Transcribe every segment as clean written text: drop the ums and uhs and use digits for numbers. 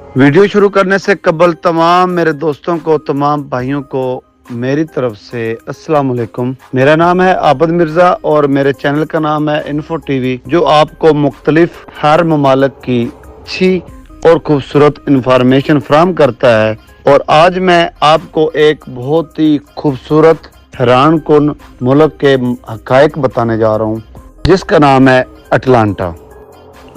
Video शुरू करने से कबल तमाम मेरे दोस्तों को, तमाम भाइयों को मेरी तरफ से अस्सलाम वालेकुम। मेरा नाम है आबद मिर्ज़ा और मेरे चैनल का नाम है इन्फो टीवी, जो आपको मुख्तलिफ हर ममालिक की अच्छी और खूबसूरत इंफॉर्मेशन फराहम करता है। और आज मैं आपको एक बहुत ही खूबसूरत हैरान कुन मुल्क के हक़ाइक़ बताने जा रहा हूँ, जिसका नाम है अटलांटा।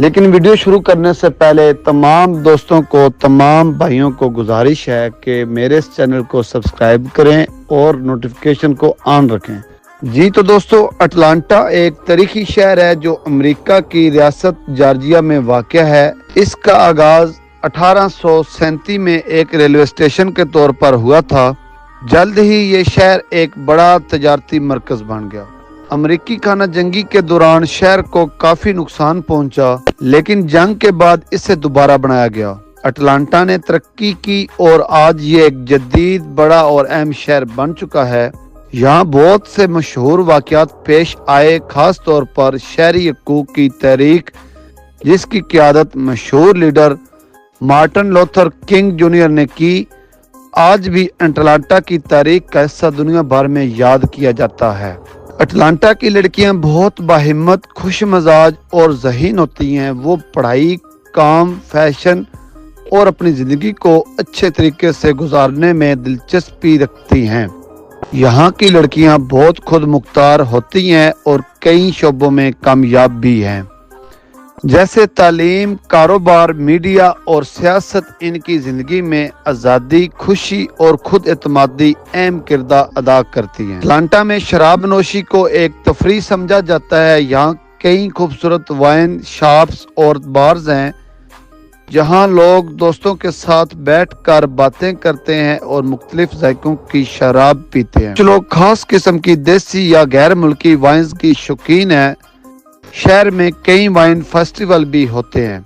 लेकिन वीडियो शुरू करने से पहले तमाम दोस्तों को, तमाम भाइयों को गुजारिश है कि मेरे इस चैनल को सब्सक्राइब करें और नोटिफिकेशन को ऑन रखें। जी तो दोस्तों, अटलांटा एक तारीखी शहर है जो अमेरिका की रियासत जॉर्जिया में वाक़या है। इसका आगाज 1837 में एक रेलवे स्टेशन के तौर पर हुआ था। जल्द ही ये शहर एक बड़ा तजारती मरकज बन गया। अमेरिकी खाना जंगी के दौरान शहर को काफी नुकसान पहुंचा, लेकिन जंग के बाद इसे दोबारा बनाया गया। अटलांटा ने तरक्की की और आज ये एक जदीद, बड़ा और अहम शहर बन चुका है। यहाँ बहुत से मशहूर वाक़यात पेश आए, खास तौर पर शहरी हकूक़ की तहरीक, जिसकी क़यादत मशहूर leader Martin Luther king junior ने की। आज भी अटलांटा की तारीख का हिस्सा दुनिया भर में याद किया जाता है। अटलांटा की लड़कियां बहुत बाहिम्मत, खुश मजाज और ज़हीन होती हैं। वो पढ़ाई, काम, फैशन और अपनी ज़िंदगी को अच्छे तरीके से गुजारने में दिलचस्पी रखती हैं। यहाँ की लड़कियां बहुत खुद मुख्तार होती हैं और कई शोबों में कामयाब भी हैं, जैसे तालीम, कारोबार, मीडिया और सियासत। इनकी ज़िंदगी में आज़ादी, खुशी और खुद एतमादी अहम किरदार अदा करती हैं। अटलांटा में शराब नोशी को एक तफरीह समझा जाता है। यहाँ कई खूबसूरत वाइन शॉप्स और बार्स हैं, जहाँ लोग दोस्तों के साथ बैठकर बातें करते हैं और मुख्तलिफ जायकों की शराब पीते हैं। कुछ लोग खास किस्म की देसी या गैर मुल्की वाइन्स की शौकीन हैं। शहर में कई वाइन फेस्टिवल भी होते हैं,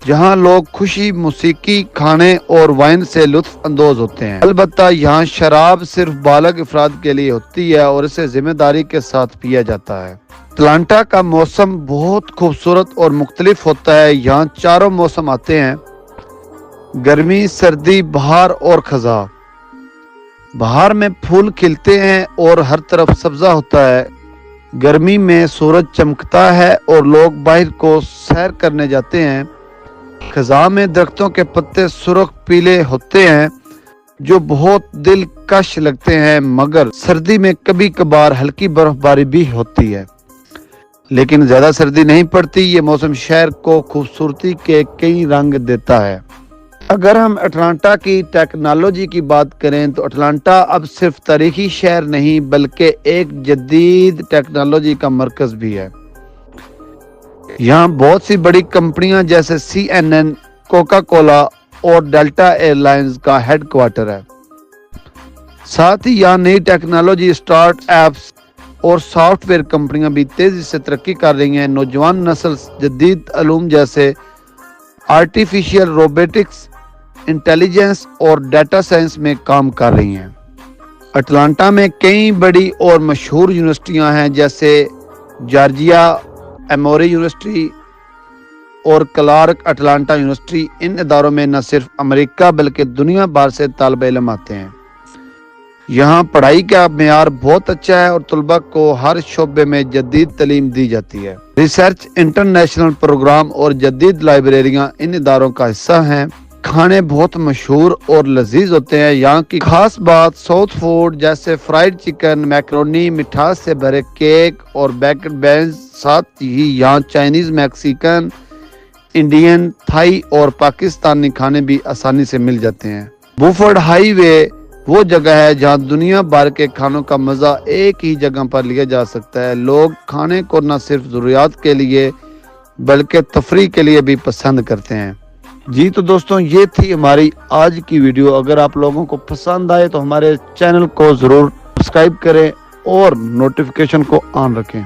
जहां लोग खुशी, मौसीकी, खाने और वाइन से लुत्फ अंदोज होते हैं। अलबत्ता यहाँ शराब सिर्फ बालग अफराद के लिए होती है और इसे जिम्मेदारी के साथ पिया जाता है। अटलांटा का मौसम बहुत खूबसूरत और मुख्तलिफ होता है। यहाँ चारों मौसम आते हैं: गर्मी, सर्दी, बहार और खज़ां। बहार में फूल खिलते हैं और हर तरफ सब्जा होता है। गर्मी में सूरज चमकता है और लोग बाहर को सैर करने जाते हैं। खज़ां में दरख्तों के पत्ते सुर्ख पीले होते हैं, जो बहुत दिलकश लगते हैं। मगर सर्दी में कभी कभार हल्की बर्फबारी भी होती है, लेकिन ज्यादा सर्दी नहीं पड़ती। ये मौसम शहर को खूबसूरती के कई रंग देता है। अगर हम अटलांटा की टेक्नोलॉजी की बात करें तो अटलांटा अब सिर्फ तारीखी शहर नहीं, बल्कि एक जदीद टेक्नोलॉजी का मरकज भी है। यहाँ बहुत सी बड़ी कंपनियां जैसे CNN, कोका कोला और डेल्टा एयरलाइंस का हेडक्वार्टर है। साथ ही यहाँ नई टेक्नोलॉजी, स्टार्टअप्स और सॉफ्टवेयर कंपनियां भी तेजी से तरक्की कर रही हैं। नौजवान नस्ल जदीद अलूम जैसे आर्टिफिशियल रोबोटिक्स, इंटेलिजेंस और डाटा साइंस में काम कर रही हैं। अटलांटा में कई बड़ी और मशहूर यूनिवर्सिटियां हैं, जैसे जॉर्जिया एमोरी यूनिवर्सिटी और क्लार्क अटलांटा यूनिवर्सिटी। इन इदारों में न सिर्फ अमेरिका बल्कि दुनिया भर से तालिब इल्म आते हैं। यहाँ पढ़ाई का मेयार बहुत अच्छा है और तलबा को हर शोबे में जदीद तालीम दी जाती है। रिसर्च, इंटरनेशनल प्रोग्राम और जदीद लाइब्रेरियां इन इदारों का हिस्सा हैं। खाने बहुत मशहूर और लजीज होते हैं। यहाँ की खास बात साउथ फूड जैसे फ्राइड चिकन, मैक्रोनी, मिठास से भरे केक और बेक्ड बैंस। साथ ही यहाँ चाइनीज, मैक्सिकन, इंडियन, थाई और पाकिस्तानी खाने भी आसानी से मिल जाते हैं। बुफर्ड हाईवे वो जगह है जहाँ दुनिया भर के खानों का मजा एक ही जगह पर लिया जा सकता है। लोग खाने को न सिर्फ जरूरियात के लिए बल्कि तफरीह के लिए भी पसंद करते हैं। जी तो दोस्तों, ये थी हमारी आज की वीडियो। अगर आप लोगों को पसंद आए तो हमारे चैनल को जरूर सब्सक्राइब करें और नोटिफिकेशन को ऑन रखें।